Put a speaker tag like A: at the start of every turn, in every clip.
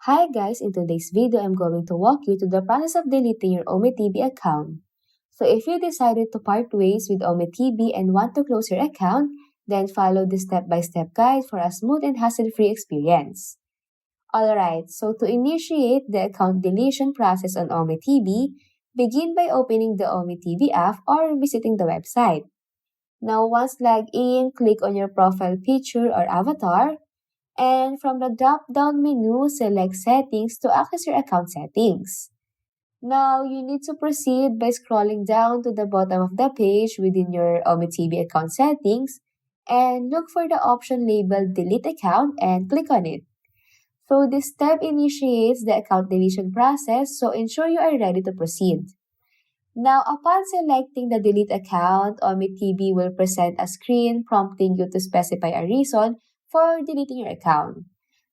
A: Hi guys, in today's video, I'm going to walk you through the process of deleting your Ome TV account. So if you decided to part ways with Ome TV and want to close your account, then follow this step-by-step guide for a smooth and hassle-free experience. Alright, so to initiate the account deletion process on Ome TV, begin by opening the Ome TV app or visiting the website. Now once logged in, click on your profile picture or avatar, and from the drop-down menu, select Settings to access your account settings. Now, you need to proceed by scrolling down to the bottom of the page within your Ome TV account settings and look for the option labeled Delete Account and click on it. So this step initiates the account deletion process, so ensure you are ready to proceed. Now, upon selecting the Delete Account, Ome TV will present a screen prompting you to specify a reason for deleting your account.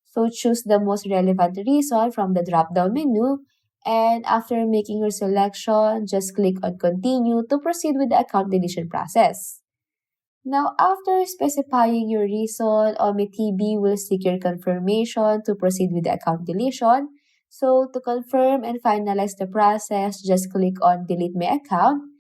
A: So choose the most relevant reason from the drop-down menu, and after making your selection, just click on Continue to proceed with the account deletion process. Now, after specifying your reason, Ome TV will seek your confirmation to proceed with the account deletion. So to confirm and finalize the process, just click on Delete My Account.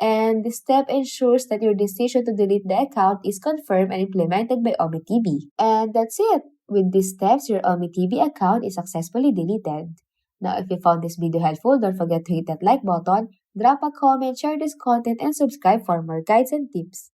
A: And this step ensures that your decision to delete the account is confirmed and implemented by Ome TV. And that's it! With these steps, your Ome TV account is successfully deleted. Now, if you found this video helpful, don't forget to hit that like button, drop a comment, share this content, and subscribe for more guides and tips.